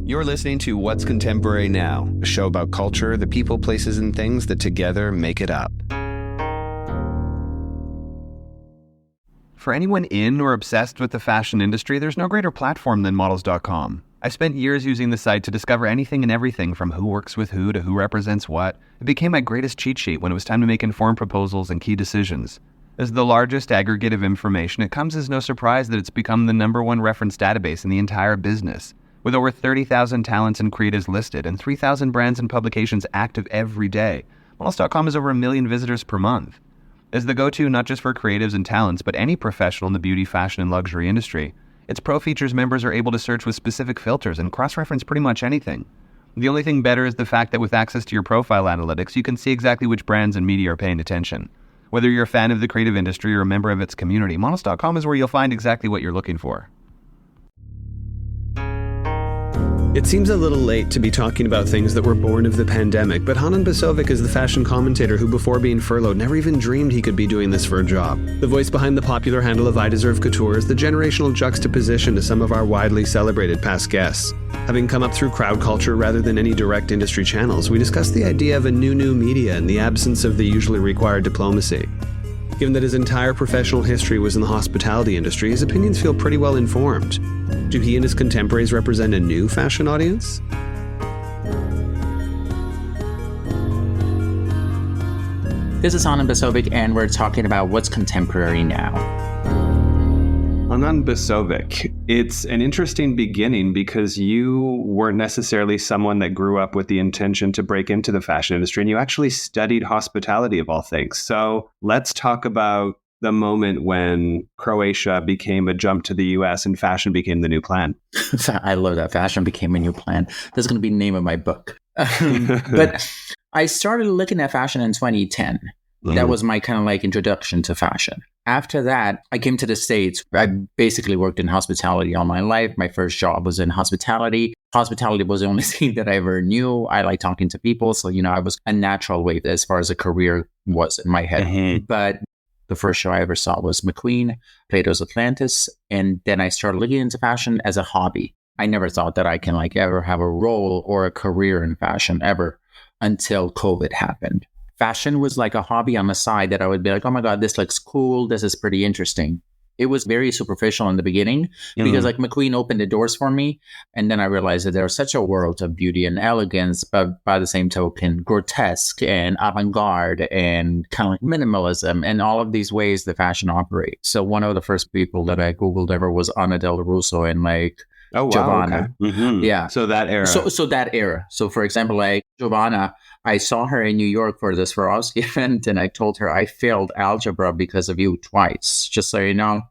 You're listening to What's Contemporary Now, a show about culture, the people, places, and things that together make it up. For anyone in or obsessed with the fashion industry, there's no greater platform than models.com. I spent years using the site to discover anything and everything from who works with who to who represents what. It became my greatest cheat sheet when it was time to make informed proposals and key decisions. As the largest aggregate of information, it comes as no surprise that it's become the #1 reference database in the entire business. With over 30,000 talents and creatives listed and 3,000 brands and publications active every day, models.com has over 1 million visitors per month. As the go-to not just for creatives and talents, but any professional in the beauty, fashion, and luxury industry, its Pro Features members are able to search with specific filters and cross-reference pretty much anything. The only thing better is the fact that with access to your profile analytics, you can see exactly which brands and media are paying attention. Whether you're a fan of the creative industry or a member of its community, models.com is where you'll find exactly what you're looking for. It seems a little late to be talking about things that were born of the pandemic, but Hanan Besovic is the fashion commentator who, before being furloughed, never even dreamed he could be doing this for a job. The voice behind the popular handle of I Deserve Couture is the generational juxtaposition to some of our widely celebrated past guests. Having come up through crowd culture rather than any direct industry channels, we discussed the idea of a new media in the absence of the usually required diplomacy. Given that his entire professional history was in the hospitality industry, his opinions feel pretty well informed. Do he and his contemporaries represent a new fashion audience? This is Hanan Besovic, and we're talking about what's contemporary now. Hanan Besovic, it's an interesting beginning because you weren't necessarily someone that grew up with the intention to break into the fashion industry, and you actually studied hospitality of all things. So let's talk about the moment when Croatia became a jump to the US and fashion became the new plan. I love that. Fashion became a new plan. That's going to be the name of my book. But I started looking at fashion in 2010. That was my kind of like introduction to fashion. After that, I came to the States. I basically worked in hospitality all my life. My first job was in hospitality. Hospitality was the only thing that I ever knew. I like talking to people. So, I was a natural way as far as a career was in my head. Mm-hmm. But the first show I ever saw was McQueen, Plato's Atlantis. And then I started looking into fashion as a hobby. I never thought that I can ever have a role or a career in fashion ever until COVID happened. Fashion was like a hobby on the side that I would be like, oh my God, this looks cool. This is pretty interesting. It was very superficial in the beginning because McQueen opened the doors for me. And then I realized that there was such a world of beauty and elegance, but by the same token, grotesque and avant-garde and kind of like minimalism and all of these ways that fashion operates. So one of the first people that I Googled ever was Anna Del Russo and Giovanna. Okay. Mm-hmm. Yeah. So that era. So that era. So for example, Giovanna, I saw her in New York for this Swarovski event, and I told her I failed algebra because of you twice, just so you know.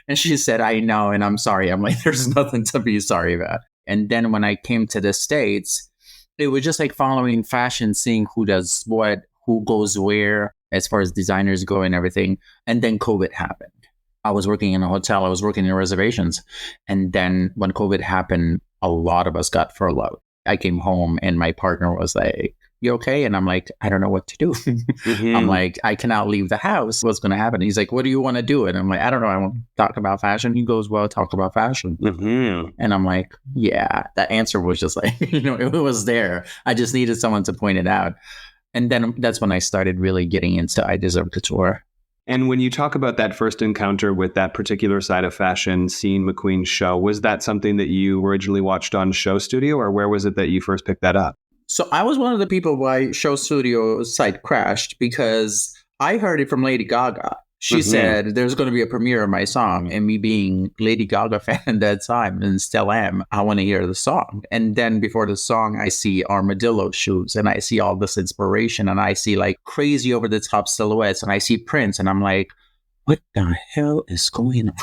And she said, I know, and I'm sorry. I'm like, there's nothing to be sorry about. And then when I came to the States, it was just like following fashion, seeing who does what, who goes where, as far as designers go and everything. And then COVID happened. I was working in a hotel. I was working in reservations. And then when COVID happened, a lot of us got furloughed. I came home and my partner was like, you okay? And I'm like, I don't know what to do. Mm-hmm. I'm like, I cannot leave the house. What's going to happen? He's like, what do you want to do? And I'm like, I don't know. I want to talk about fashion. He goes, well, talk about fashion. Mm-hmm. And I'm like, yeah, that answer was just like, it was there. I just needed someone to point it out. And then that's when I started really getting into I Deserve Couture. And when you talk about that first encounter with that particular side of fashion, seeing McQueen's show, was that something that you originally watched on Show Studio, or where was it that you first picked that up? So I was one of the people why Show Studio site crashed because I heard it from Lady Gaga. She said there's going to be a premiere of my song, and me being Lady Gaga fan at that time and still am, I want to hear the song. And then before the song, I see armadillo shoes and I see all this inspiration and I see crazy over the top silhouettes and I see prints and I'm like, what the hell is going on?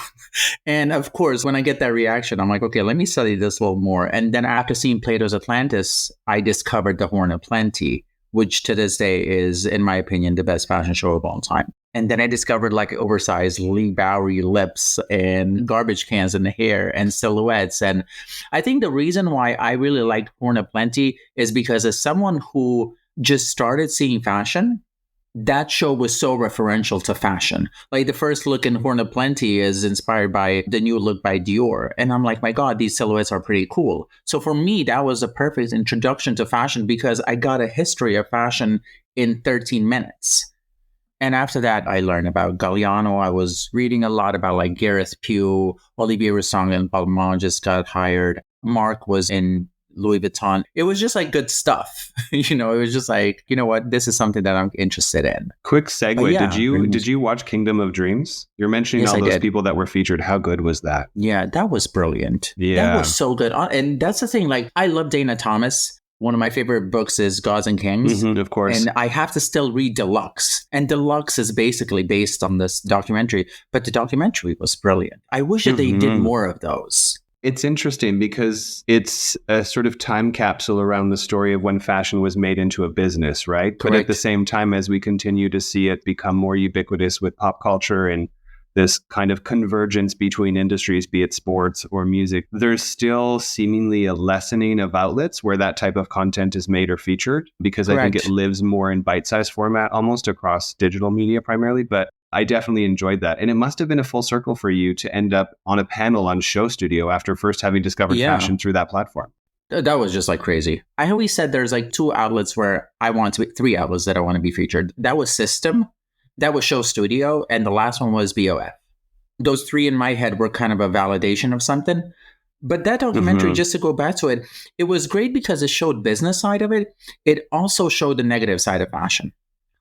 And of course, when I get that reaction, I'm like, okay, let me study this a little more. And then after seeing Plato's Atlantis, I discovered The Horn of Plenty, which to this day is, in my opinion, the best fashion show of all time. And then I discovered oversized Lee Bowery lips and garbage cans in the hair and silhouettes. And I think the reason why I really liked Horn of Plenty is because as someone who just started seeing fashion, that show was so referential to fashion. Like the first look in Horn of Plenty is inspired by the new look by Dior. And I'm like, my God, these silhouettes are pretty cool. So for me, that was a perfect introduction to fashion because I got a history of fashion in 13 minutes. And after that, I learned about Galliano. I was reading a lot about like Gareth Pugh, Olivier Rossong and Balmain just got hired. Mark was in Louis Vuitton. It was just like good stuff. It was just like, you know what, this is something that I'm interested in. Quick segue. Did you watch Kingdom of Dreams? You're mentioning all those people that were featured. How good was that? Yeah, that was brilliant. Yeah. That was so good. And that's the thing, like I love Dana Thomas. One of my favorite books is Gods and Kings. Of course. And I have to still read Deluxe. And Deluxe is basically based on this documentary. But the documentary was brilliant. I wish that they did more of those. It's interesting because it's a sort of time capsule around the story of when fashion was made into a business, right? Correct. But at the same time, as we continue to see it become more ubiquitous with pop culture and this kind of convergence between industries, be it sports or music, there's still seemingly a lessening of outlets where that type of content is made or featured, because I think it lives more in bite-sized format, almost across digital media primarily. But I definitely enjoyed that. And it must have been a full circle for you to end up on a panel on Show Studio after first having discovered fashion through that platform. That was just like crazy. I always said there's like 2 outlets where I want to be, 3 outlets that I want to be featured. That was System, that was Show Studio, and the last one was BOF. Those 3 in my head were kind of a validation of something. But that documentary, just to go back to it, it was great because it showed business side of it. It also showed the negative side of fashion,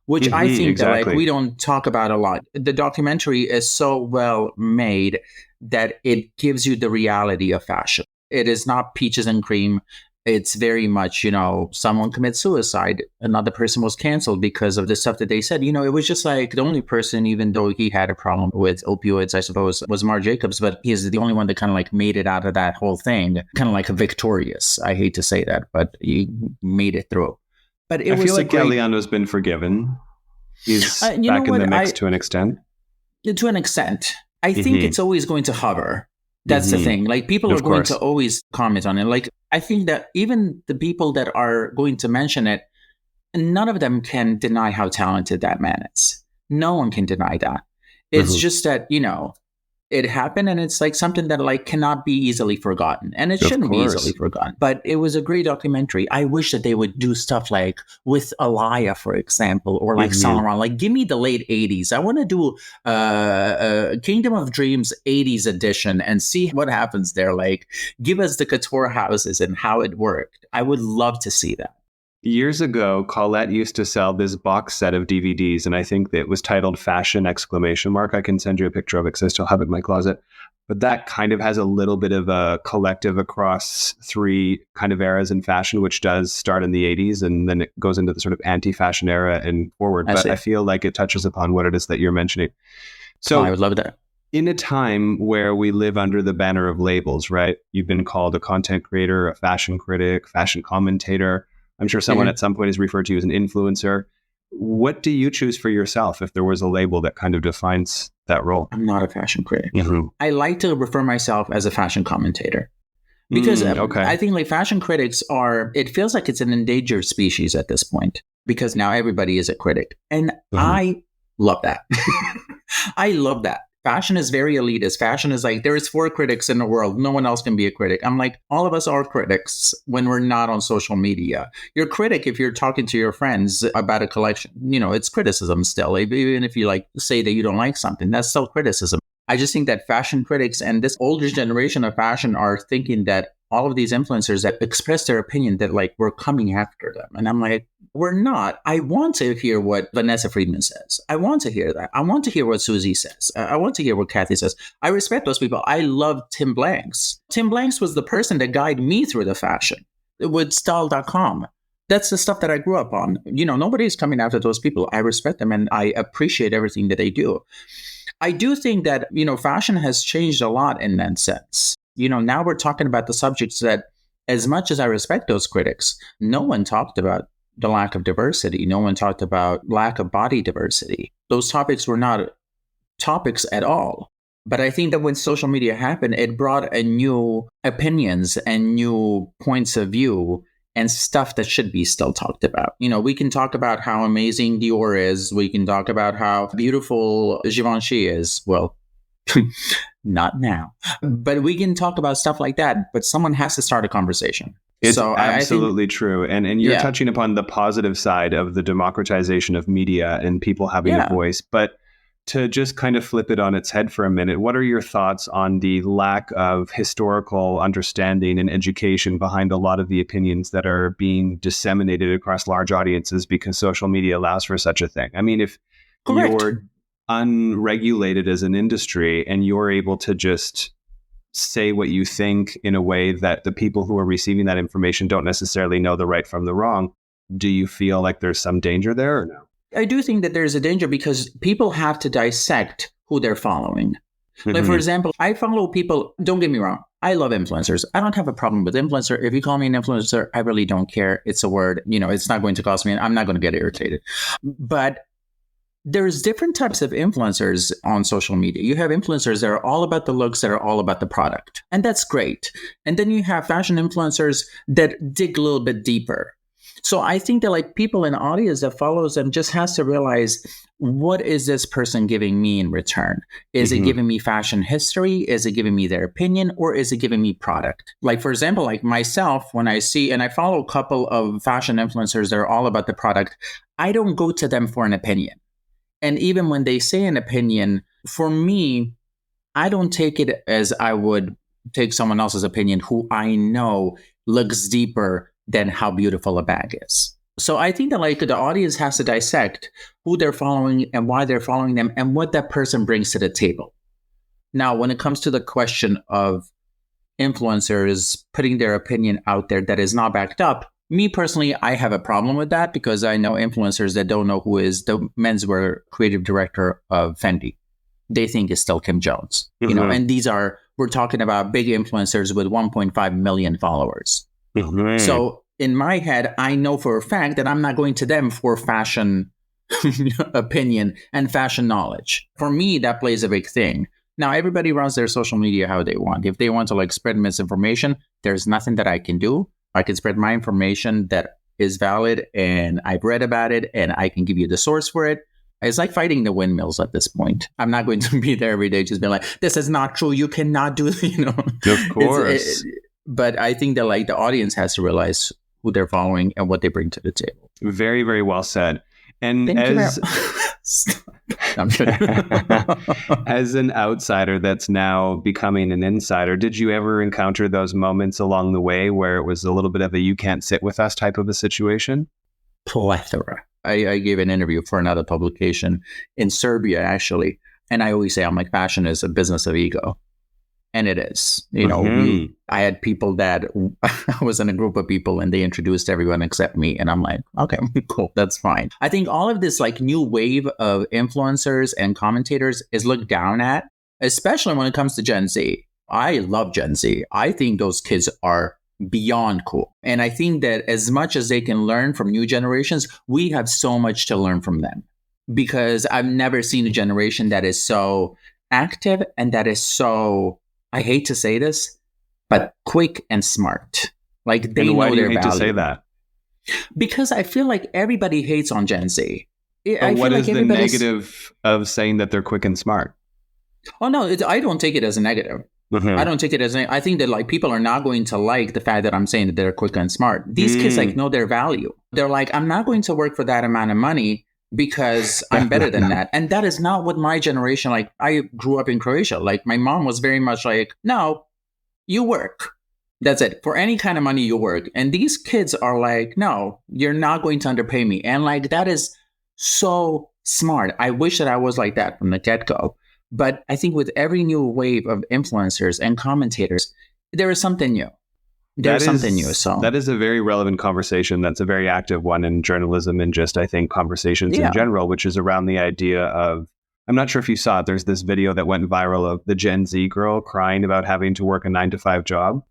which I think that like we don't talk about a lot. The documentary is so well made that it gives you the reality of fashion. It is not peaches and cream. It's very much, someone commits suicide. Another person was canceled because of the stuff that they said. It was just like the only person, even though he had a problem with opioids, I suppose, was Marc Jacobs. But he's the only one that kind of like made it out of that whole thing, kind of like a victorious. I hate to say that, but he made it through. But I feel like Galliano's been forgiven. He's back in the mix to an extent. To an extent. I think it's always going to hover. That's the thing. Like people are going to always comment on it. Like I think that even the people that are going to mention it, none of them can deny how talented that man is. No one can deny that. It's just that, it happened and it's like something that like cannot be easily forgotten. And it shouldn't be easily forgotten. But it was a great documentary. I wish that they would do stuff like with Alaya, for example, or like Saint Laurent. Like give me the late 80s. I want to do Kingdom of Dreams 80s edition and see what happens there. Like give us the couture houses and how it worked. I would love to see that. Years ago, Colette used to sell this box set of DVDs, and I think it was titled Fashion ! I can send you a picture of it because I still have it in my closet. But that kind of has a little bit of a collective across 3 kind of eras in fashion, which does start in the 80s, and then it goes into the sort of anti-fashion era and forward. But I feel like it touches upon what it is that you're mentioning. So I would love that. In a time where we live under the banner of labels, right? You've been called a content creator, a fashion critic, fashion commentator. I'm sure someone at some point is referred to you as an influencer. What do you choose for yourself if there was a label that kind of defines that role? I'm not a fashion critic. I like to refer myself as a fashion commentator because I think like fashion critics it feels like it's an endangered species at this point because now everybody is a critic. And I love that. I love that. Fashion is very elitist. Fashion is like, there is 4 critics in the world. No one else can be a critic. I'm like, all of us are critics when we're not on social media. You're a critic if you're talking to your friends about a collection. It's criticism still. Even if you like say that you don't like something, that's still criticism. I just think that fashion critics and this older generation of fashion are thinking that all of these influencers that express their opinion that like we're coming after them. And I'm like, we're not. I want to hear what Vanessa Friedman says. I want to hear that. I want to hear what Susie says. I want to hear what Kathy says. I respect those people. I love Tim Blanks. Tim Blanks was the person that guided me through the fashion with style.com. That's the stuff that I grew up on. Nobody's coming after those people. I respect them and I appreciate everything that they do. I do think that, fashion has changed a lot in that sense. Now we're talking about the subjects that, as much as I respect those critics, no one talked about the lack of diversity. No one talked about lack of body diversity. Those topics were not topics at all. But I think that when social media happened, it brought a new opinions and new points of view and stuff that should be still talked about. We can talk about how amazing Dior is. We can talk about how beautiful Givenchy is. Well, not now. But we can talk about stuff like that. But someone has to start a conversation. It's so absolutely I think, true. And you're touching upon the positive side of the democratization of media and people having a voice. But to just kind of flip it on its head for a minute, what are your thoughts on the lack of historical understanding and education behind a lot of the opinions that are being disseminated across large audiences because social media allows for such a thing? I mean, if you're unregulated as an industry and you're able to just say what you think in a way that the people who are receiving that information don't necessarily know the right from the wrong, do you feel like there's some danger there or no? I do think that there's a danger because people have to dissect who they're following. Like, for example, I follow people, don't get me wrong, I love influencers. I don't have a problem with influencer. If you call me an influencer, I really don't care. It's a word, it's not going to cost me, and I'm not going to get irritated. But there's different types of influencers on social media. You have influencers that are all about the looks, that are all about the product. And that's great. And then you have fashion influencers that dig a little bit deeper. So I think that people in audience that follows them just has to realize, what is this person giving me in return? Is it giving me fashion history? Is it giving me their opinion? Or is it giving me product? For example, myself, when I see, and I follow a couple of fashion influencers that are all about the product, I don't go to them for an opinion. And even when they say an opinion, for me, I don't take it as I would take someone else's opinion who I know looks deeper than how beautiful a bag is. So I think that the audience has to dissect who they're following and why they're following them and what that person brings to the table. Now, when it comes to the question of influencers putting their opinion out there that is not backed up, me personally, I have a problem with that because I know influencers that don't know who is the menswear creative director of Fendi. They think it's still Kim Jones, and we're talking about big influencers with 1.5 million followers. So in my head, I know for a fact that I'm not going to them for fashion opinion and fashion knowledge. For me, that plays a big thing. Now, everybody runs their social media how they want. If they want to spread misinformation, there's nothing that I can do. I can spread my information that is valid and I've read about it and I can give you the source for it. It's like fighting the windmills at this point. I'm not going to be there every day just being like, this is not true. You cannot do this, Of course. But I think that the audience has to realize who they're following and what they bring to the table. Very, very well said. And I'm kidding. As an outsider that's now becoming an insider, did you ever encounter those moments along the way where it was a little bit of a you can't sit with us type of a situation? Plethora. I gave an interview for another publication in Serbia, actually. And I always say, fashion is a business of ego. And it is. I had people that I was in a group of people and they introduced everyone except me. And I'm like, okay, cool, that's fine. I think all of this new wave of influencers and commentators is looked down at, especially when it comes to Gen Z. I love Gen Z. I think those kids are beyond cool. And I think that as much as they can learn from new generations, we have so much to learn from them. Because I've never seen a generation that is so active and that is so, I hate to say this, but quick and smart. They know their value. Why do you hate to say that? Because I feel like everybody hates on Gen Z. What is the negative of saying that they're quick and smart? Oh, no, I don't take it as a negative. I don't take it as I think that people are not going to like the fact that I'm saying that they're quick and smart. These kids know their value. They're like, I'm not going to work for that amount of money because I'm better than that. And that is not what my generation, I grew up in Croatia. My mom was very much no, you work. That's it. For any kind of money, you work. And these kids are like, no, you're not going to underpay me. And that is so smart. I wish that I was like that from the get-go. But I think with every new wave of influencers and commentators, there is something new. There's something new. So that is a very relevant conversation. That's a very active one in journalism and just, I think, conversations in general, which is around the idea of, I'm not sure if you saw it, there's this video that went viral of the Gen Z girl crying about having to work a 9-to-5 job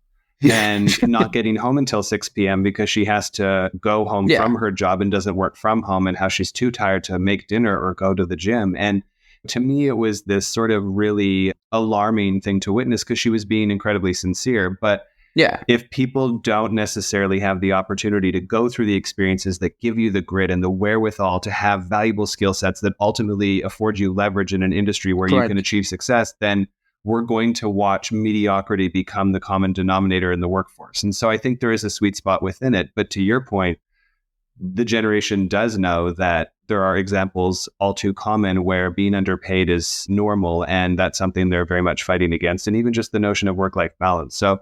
and not getting home until 6 p.m. because she has to go home from her job and doesn't work from home, and how she's too tired to make dinner or go to the gym. And to me, it was this sort of really alarming thing to witness because she was being incredibly sincere. But Yeah. If people don't necessarily have the opportunity to go through the experiences that give you the grit and the wherewithal to have valuable skill sets that ultimately afford you leverage in an industry where you can achieve success, then we're going to watch mediocrity become the common denominator in the workforce. And so I think there is a sweet spot within it. But to your point, the generation does know that there are examples all too common where being underpaid is normal, and that's something they're very much fighting against, and even just the notion of work-life balance. So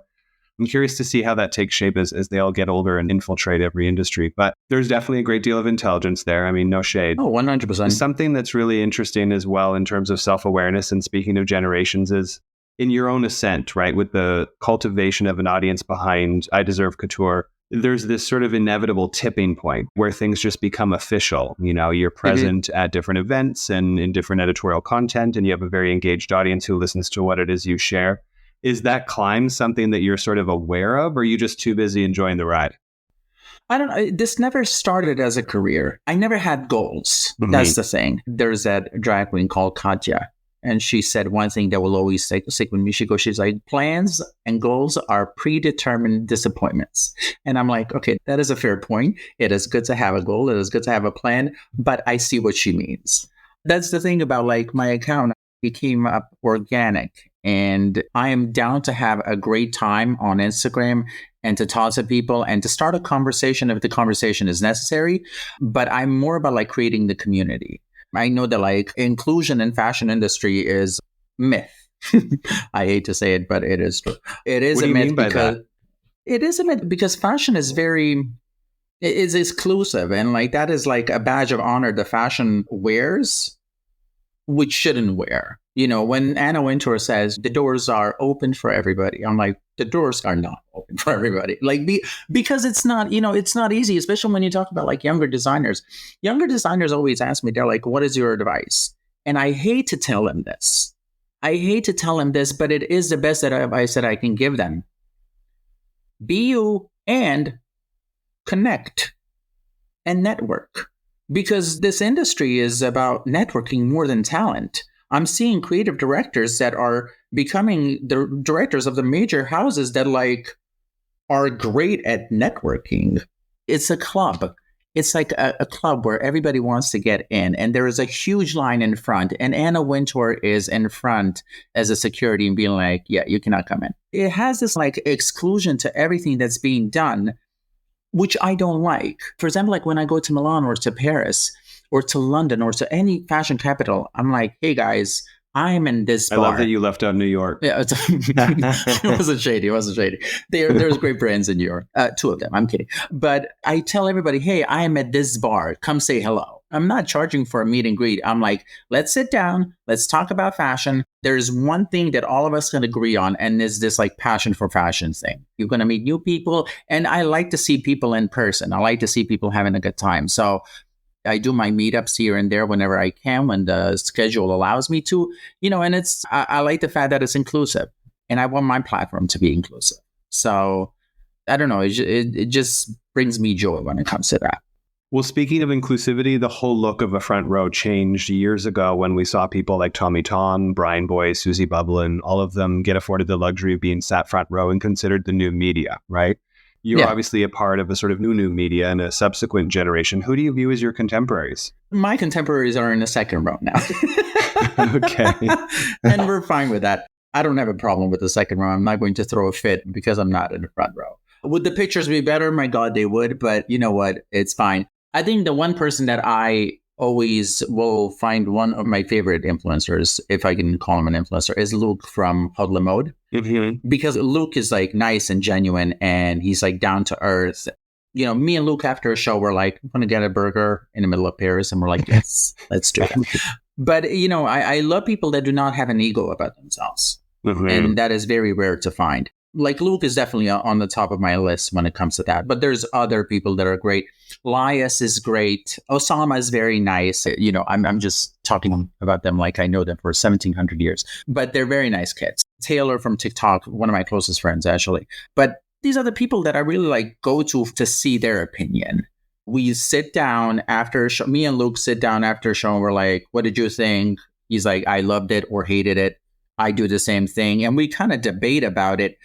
I'm curious to see how that takes shape as they all get older and infiltrate every industry. But there's definitely a great deal of intelligence there. I mean, no shade. Oh, 100%. Something that's really interesting as well in terms of self-awareness, and speaking of generations, is in your own ascent, right? With the cultivation of an audience behind I Deserve Couture, there's this sort of inevitable tipping point where things just become official. You know, you're present at different events and in different editorial content, and you have a very engaged audience who listens to what it is you share. Is that climb something that you're sort of aware of, or are you just too busy enjoying the ride? I don't know. This never started as a career. I never had goals. Mm-hmm. That's the thing. There's that drag queen called Katya, and she said one thing that will always stick with me. She's like, plans and goals are predetermined disappointments. And I'm like, okay, that is a fair point. It is good to have a goal. It is good to have a plan, but I see what she means. That's the thing about like my account. It came up organic, and I am down to have a great time on Instagram and to talk to people and to start a conversation if the conversation is necessary. But I'm more about like creating the community. I know that like inclusion in fashion industry is myth. I hate to say it, but it is true. It is a myth because it is a myth because fashion is is exclusive, and like that is like a badge of honor the fashion wears, which shouldn't wear. You know, when Anna Wintour says the doors are open for everybody, I'm like, the doors are not open for everybody. Like, because it's not, it's not easy, especially when you talk about like younger designers. Younger designers always ask me, they're like, what is your advice? And I hate to tell them this. But it is the best advice that I can give them. Be you and connect and network. Because this industry is about networking more than talent. I'm seeing creative directors that are becoming the directors of the major houses that like are great at networking. It's a club. It's like a club where everybody wants to get in, and there is a huge line in front, and Anna Wintour is in front as a security and being like, yeah, you cannot come in. It has this like exclusion to everything that's being done, which I don't like. For example, like when I go to Milan or to Paris or to London or to any fashion capital, I'm like, hey guys, I'm in this bar. I love that you left out New York. Yeah, it wasn't shady. There's great brands in New York. 2 of them, I'm kidding. But I tell everybody, hey, I am at this bar. Come say hello. I'm not charging for a meet and greet. I'm like, let's sit down. Let's talk about fashion. There's one thing that all of us can agree on, and is this like passion for fashion thing. You're going to meet new people. And I like to see people in person. I like to see people having a good time. So I do my meetups here and there whenever I can, when the schedule allows me to, and I like the fact that it's inclusive, and I want my platform to be inclusive. So I don't know. It just brings me joy when it comes to that. Well, speaking of inclusivity, the whole look of a front row changed years ago when we saw people like Tommy Tom, Brian Boy, Susie Bublin, all of them get afforded the luxury of being sat front row and considered the new media, right? You're obviously a part of a sort of new media and a subsequent generation. Who do you view as your contemporaries? My contemporaries are in the second row now. Okay. And we're fine with that. I don't have a problem with the second row. I'm not going to throw a fit because I'm not in the front row. Would the pictures be better? My God, they would. But you know what? It's fine. I think the one person that I always will find one of my favorite influencers, if I can call him an influencer, is Luke from Hodla Mode. Mm-hmm. Because Luke is like nice and genuine, and he's like down to earth. Me and Luke after a show, we're like, I'm going to get a burger in the middle of Paris. And we're like, yes, let's do it. But, I love people that do not have an ego about themselves. Mm-hmm. And that is very rare to find. Like Luke is definitely on the top of my list when it comes to that. But there's other people that are great. Lias is great. Osama is very nice. I'm just talking about them like I know them for 1,700 years. But they're very nice kids. Taylor from TikTok, one of my closest friends, actually. But these are the people that I really like go to see their opinion. We sit down after a show. Me and Luke sit down after a show and we're like, what did you think? He's like, I loved it or hated it. I do the same thing. And we kind of debate about it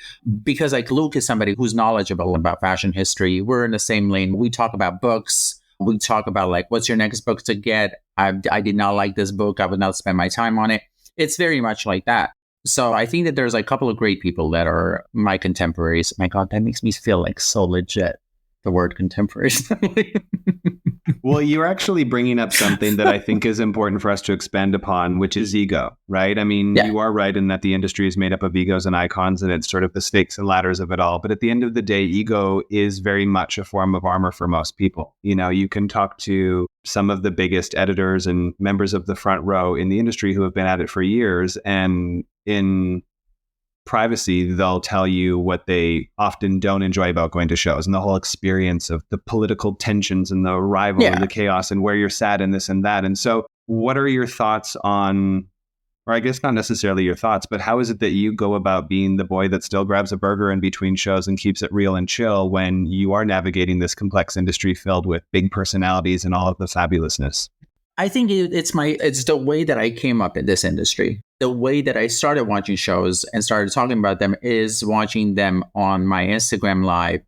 because like Luke is somebody who's knowledgeable about fashion history. We're in the same lane. We talk about books. We talk about like, what's your next book to get? I did not like this book. I would not spend my time on it. It's very much like that. So I think that there's like a couple of great people that are my contemporaries. My God, that makes me feel like so legit. The word contemporaries. Well, you're actually bringing up something that I think is important for us to expand upon, which is ego, right? I mean, You are right in that the industry is made up of egos and icons, and it's sort of the stakes and ladders of it all. But at the end of the day, ego is very much a form of armor for most people. You know, you can talk to some of the biggest editors and members of the front row in the industry who have been at it for years, and in privacy, they'll tell you what they often don't enjoy about going to shows and the whole experience of the political tensions and the rivalry, the chaos, and where you're sat and this and that. And so what are your thoughts on, or I guess not necessarily your thoughts, but how is it that you go about being the boy that still grabs a burger in between shows and keeps it real and chill when you are navigating this complex industry filled with big personalities and all of the fabulousness? I think it's the way that I came up in this industry. The way that I started watching shows and started talking about them is watching them on my Instagram live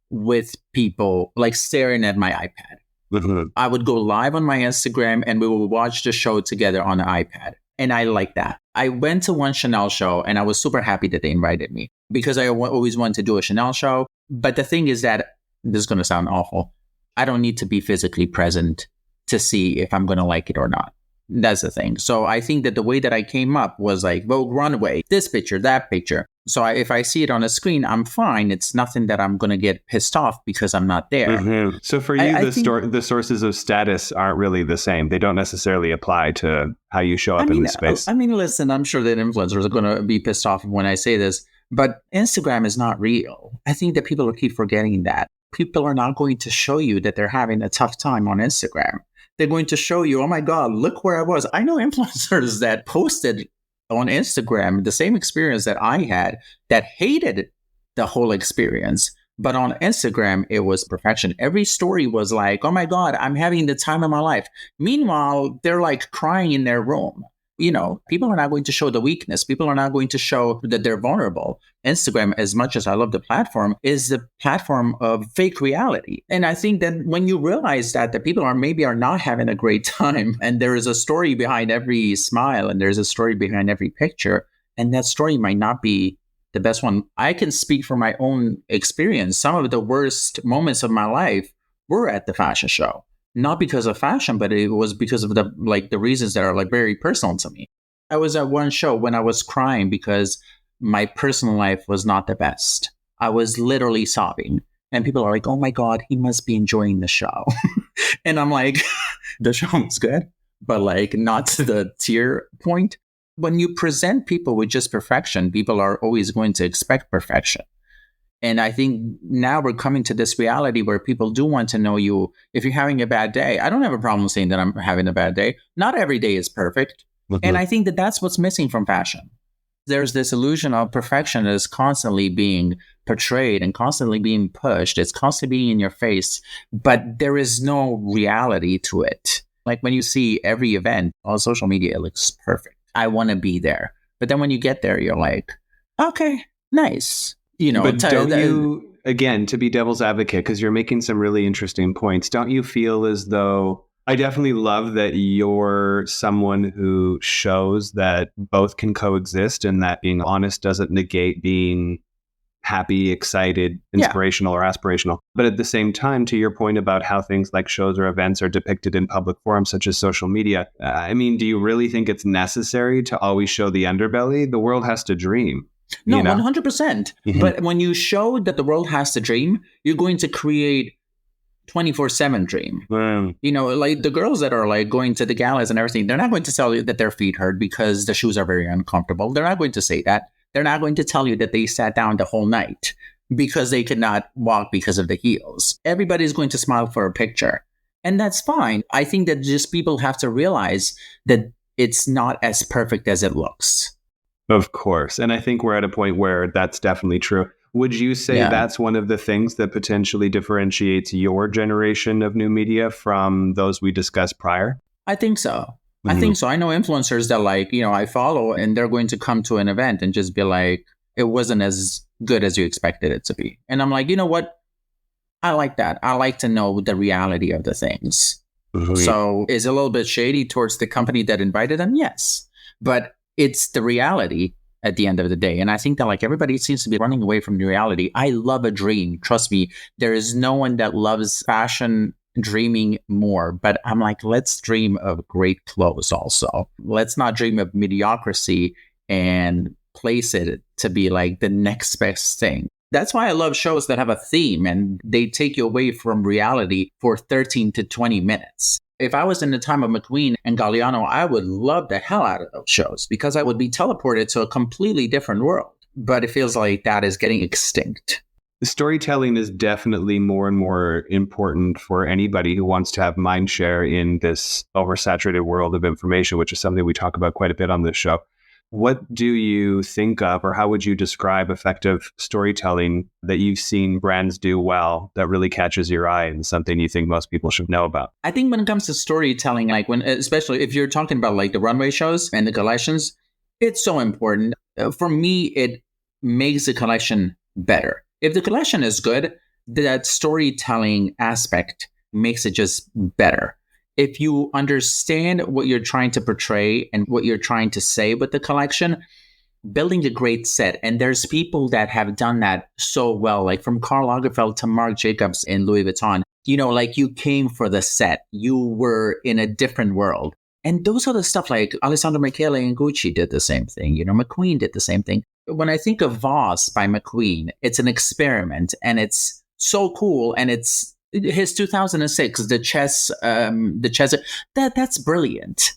with people like staring at my iPad. I would go live on my Instagram and we would watch the show together on the iPad. And I like that. I went to one Chanel show and I was super happy that they invited me because I always wanted to do a Chanel show. But the thing is that, this is going to sound awful, I don't need to be physically present to see if I'm going to like it or not. That's the thing. So I think that the way that I came up was like, Vogue Runway, this picture, that picture. So if I see it on a screen, I'm fine. It's nothing that I'm going to get pissed off because I'm not there. Mm-hmm. So for you, the sources of status aren't really the same. They don't necessarily apply to how you show up in this space. I mean, listen, I'm sure that influencers are going to be pissed off when I say this, but Instagram is not real. I think that people will keep forgetting that. People are not going to show you that they're having a tough time on Instagram. They're going to show you, oh my God, look where I was. I know influencers that posted on Instagram the same experience that I had that hated the whole experience. But on Instagram, it was perfection. Every story was like, oh my God, I'm having the time of my life. Meanwhile, they're like crying in their room. You know, people are not going to show the weakness. People are not going to show that they're vulnerable. Instagram, as much as I love the platform, is the platform of fake reality. And I think that when you realize that the people are not having a great time, and there is a story behind every smile, and there's a story behind every picture, and that story might not be the best one. I can speak from my own experience. Some of the worst moments of my life were at the fashion show. Not because of fashion, but it was because of the reasons that are like very personal to me. I was at one show when I was crying because my personal life was not the best. I was literally sobbing. And people are like, oh my God, he must be enjoying the show. And I'm like, the show was good, but like not to the tear point. When you present people with just perfection, people are always going to expect perfection. And I think now we're coming to this reality where people do want to know you. If you're having a bad day, I don't have a problem saying that I'm having a bad day. Not every day is perfect. Mm-hmm. And I think that that's what's missing from fashion. There's this illusion of perfection that is constantly being portrayed and constantly being pushed. It's constantly being in your face, but there is no reality to it. Like when you see every event on social media, it looks perfect. I want to be there. But then when you get there, you're like, okay, nice. You know, but don't you, again, to be devil's advocate, because you're making some really interesting points, don't you feel as though, I definitely love that you're someone who shows that both can coexist and that being honest doesn't negate being happy, excited, inspirational, or aspirational. But at the same time, to your point about how things like shows or events are depicted in public forums such as social media, I mean, do you really think it's necessary to always show the underbelly? The world has to dream. No, you know? 100%. Mm-hmm. But when you show that the world has to dream, you're going to create 24/7 dream. You know, like the girls that are like going to the galas and everything, they're not going to tell you that their feet hurt because the shoes are very uncomfortable. They're not going to say that. They're not going to tell you that they sat down the whole night because they could not walk because of the heels. Everybody's going to smile for a picture. And that's fine. I think that just people have to realize that it's not as perfect as it looks. Of course. And I think we're at a point where that's definitely true. Would you say that's one of the things that potentially differentiates your generation of new media from those we discussed prior? I think so. I think so. I know influencers that I follow, and they're going to come to an event and just be like, it wasn't as good as you expected it to be. And I'm like, you know what? I like that. I like to know the reality of the things. So is it a little bit shady towards the company that invited them? Yes. But it's the reality at the end of the day. And I think that everybody seems to be running away from the reality. I love a dream. Trust me, there is no one that loves fashion dreaming more. But I'm like, let's dream of great clothes also. Let's not dream of mediocrity and place it to be the next best thing. That's why I love shows that have a theme and they take you away from reality for 13 to 20 minutes. If I was in the time of McQueen and Galliano, I would love the hell out of those shows because I would be teleported to a completely different world. But it feels like that is getting extinct. Storytelling is definitely more and more important for anybody who wants to have mind share in this oversaturated world of information, which is something we talk about quite a bit on this show. What do you think of, or how would you describe effective storytelling that you've seen brands do well that really catches your eye and something you think most people should know about? I think when it comes to storytelling, especially if you're talking about the runway shows and the collections, it's so important. For me, it makes the collection better. If the collection is good, that storytelling aspect makes it just better. If you understand what you're trying to portray and what you're trying to say with the collection, building a great set. And there's people that have done that so well, from Karl Lagerfeld to Marc Jacobs in Louis Vuitton. You came for the set. You were in a different world. And those are the stuff Alessandro Michele and Gucci did the same thing. McQueen did the same thing. When I think of Voss by McQueen, it's an experiment and it's so cool. And it's his 2006, the chess, that's brilliant.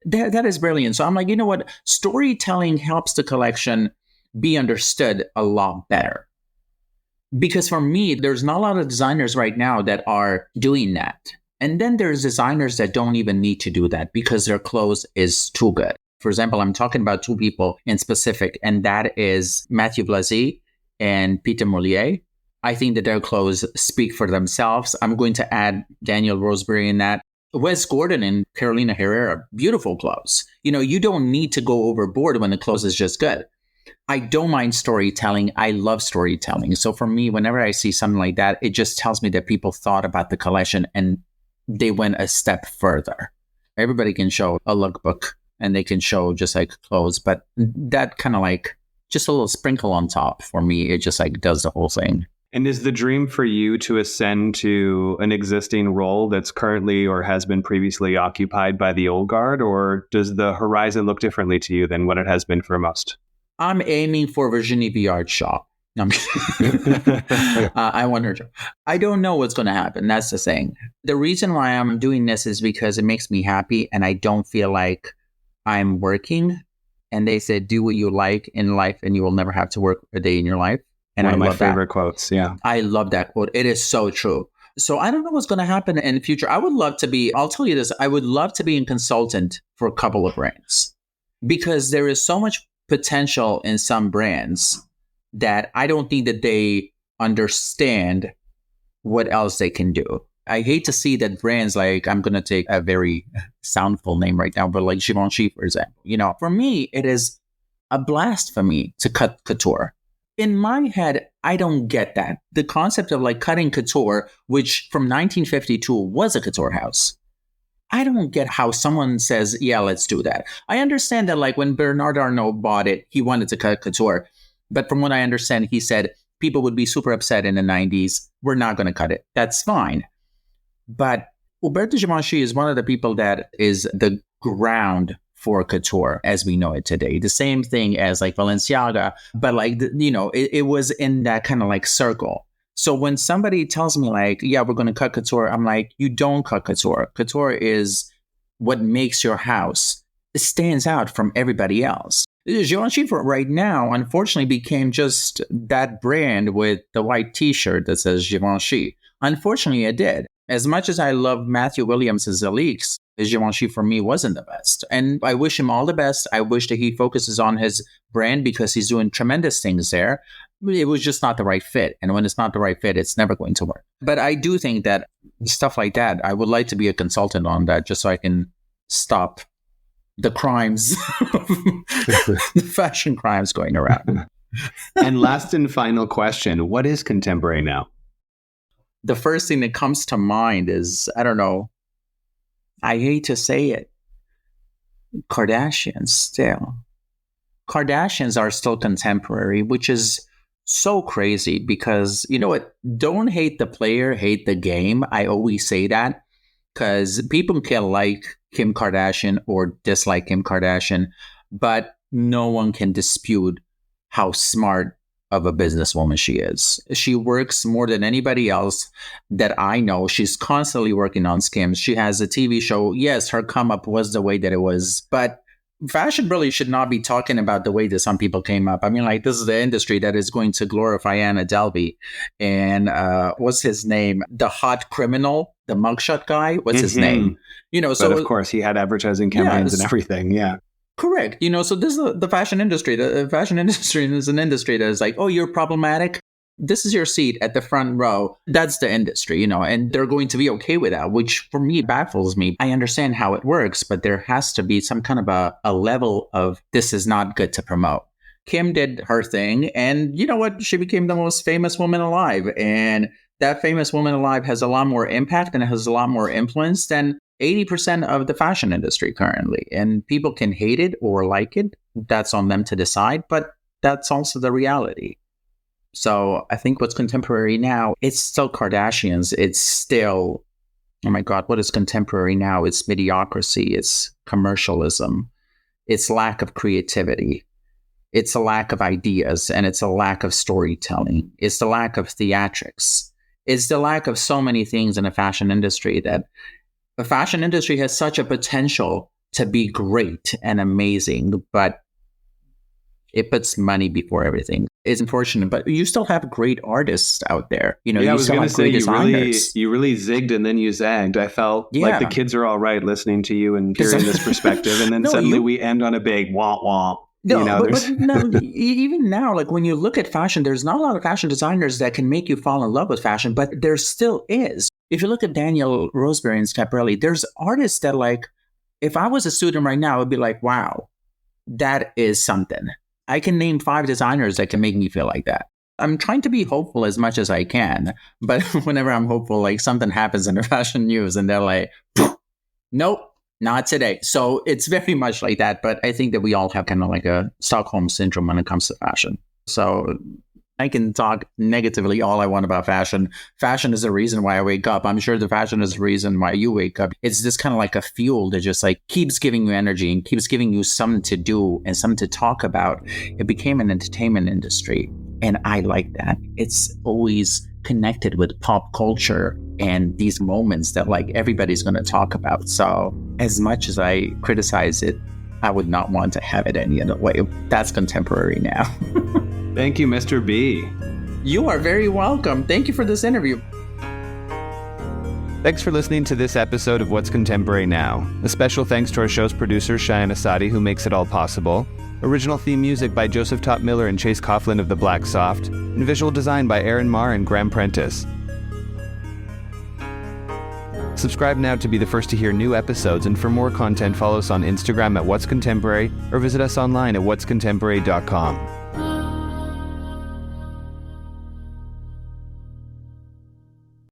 That is brilliant. So I'm like, you know what? Storytelling helps the collection be understood a lot better. Because for me, there's not a lot of designers right now that are doing that. And then there's designers that don't even need to do that because their clothes is too good. For example, I'm talking about two people in specific, and that is Mathieu Blazy and Peter Moulier. I think that their clothes speak for themselves. I'm going to add Daniel Roseberry in that. Wes Gordon and Carolina Herrera, beautiful clothes. You don't need to go overboard when the clothes is just good. I don't mind storytelling. I love storytelling. So for me, whenever I see something like that, it just tells me that people thought about the collection and they went a step further. Everybody can show a lookbook and they can show just clothes, but that kind of just a little sprinkle on top for me. It just does the whole thing. And is the dream for you to ascend to an existing role that's currently or has been previously occupied by the old guard, or does the horizon look differently to you than what it has been for most? I'm aiming for Virginie Viard's shop. I want her to. I don't know what's going to happen. That's the thing. The reason why I'm doing this is because it makes me happy and I don't feel like I'm working. And they said, do what you like in life and you will never have to work a day in your life. And one of my favorite that. quotes. Yeah. I love that quote. It is so true. So I don't know what's going to happen in the future. I would love to be, I'll tell you this, I would love to be a consultant for a couple of brands because there is so much potential in some brands that I don't think that they understand what else they can do. I hate to see that brands I'm going to take a very soundful name right now, but Givenchy, for example. For me, it is a blast for me to cut couture. In my head, I don't get that. The concept of cutting couture, which from 1952 was a couture house. I don't get how someone says, yeah, let's do that. I understand that when Bernard Arnault bought it, he wanted to cut couture. But from what I understand, he said people would be super upset in the 90s. We're not going to cut it. That's fine. But Roberto Givenchy is one of the people that is the ground for couture as we know it today. The same thing as Balenciaga, but it was in that kind of circle. So when somebody tells me yeah, we're going to cut couture, I'm like, you don't cut couture. Couture is what makes your house. It stands out from everybody else. Givenchy right now, unfortunately, became just that brand with the white T-shirt that says Givenchy. Unfortunately, it did. As much as I love Matthew Williams' Alix, Givenchy for me wasn't the best. And I wish him all the best. I wish that he focuses on his brand because he's doing tremendous things there. It was just not the right fit. And when it's not the right fit, it's never going to work. But I do think that stuff like that, I would like to be a consultant on that just so I can stop the crimes, the fashion crimes going around. And last and final question, what is contemporary now? The first thing that comes to mind is, I don't know, I hate to say it, Kardashians still. Kardashians are still contemporary, which is so crazy because, you know what? Don't hate the player, hate the game. I always say that because people can like Kim Kardashian or dislike Kim Kardashian, but no one can dispute how smart of a businesswoman she is. She works more than anybody else that I know. She's constantly working on schemes. She has a TV show. Yes, her come up was the way that it was, but fashion really should not be talking about the way that some people came up. I mean, like, this is the industry that is going to glorify Anna Delvey and what's his name? The hot criminal, the mugshot guy. What's his name? You know, but of course he had advertising campaigns and everything. Yeah. Correct. You know, so this is the fashion industry. The fashion industry is an industry that is like, oh, you're problematic. This is your seat at the front row. That's the industry, you know, and they're going to be okay with that, which for me baffles me. I understand how it works, but there has to be some kind of a level of this is not good to promote. Kim did her thing, and you know what? She became the most famous woman alive. And that famous woman alive has a lot more impact and has a lot more influence than 80% of the fashion industry currently. And people can hate it or like it. That's on them to decide, but that's also the reality. So I think what's contemporary now, it's still Kardashians. It's still, oh my God, what is contemporary now? It's mediocrity. It's commercialism. It's lack of creativity. It's a lack of ideas, and it's a lack of storytelling. It's the lack of theatrics. It's the lack of so many things in the fashion industry that the fashion industry has such a potential to be great and amazing, but it puts money before everything. It's unfortunate, but you still have great artists out there. You know, yeah, you I was going to say you really zigged and then you zagged. I felt like the kids are all right listening to you and hearing this perspective, and then suddenly we end on a big womp womp. No, you know, but no, even now, like when you look at fashion, there's not a lot of fashion designers that can make you fall in love with fashion, but there still is. If you look at Daniel Roseberry and Schiaparelli, there's artists that, like, if I was a student right now, I would be like, wow, that is something. I can name 5 designers that can make me feel like that. I'm trying to be hopeful as much as I can, but whenever I'm hopeful, like something happens in the fashion news and they're like, nope. Not today. So it's very much like that. But I think that we all have kind of like a Stockholm syndrome when it comes to fashion. So I can talk negatively all I want about fashion. Fashion is the reason why I wake up. I'm sure the fashion is the reason why you wake up. It's just kind of like a fuel that just like keeps giving you energy and keeps giving you something to do and something to talk about. It became an entertainment industry. And I like that. It's always connected with pop culture and these moments that like everybody's going to talk about. So as much as I criticize it, I would not want to have it any other way. That's contemporary now. Thank you, Mr. B. You are very welcome. Thank you for this interview. Thanks for listening to this episode of What's Contemporary Now. A special thanks to our show's producer, Cheyenne Asadi, who makes it all possible. Original theme music by Joseph Top Miller and Chase Coughlin of The Black Soft, and visual design by Aaron Marr and Graham Prentice. Subscribe now to be the first to hear new episodes, and for more content, follow us on Instagram at What's Contemporary or visit us online at whatscontemporary.com.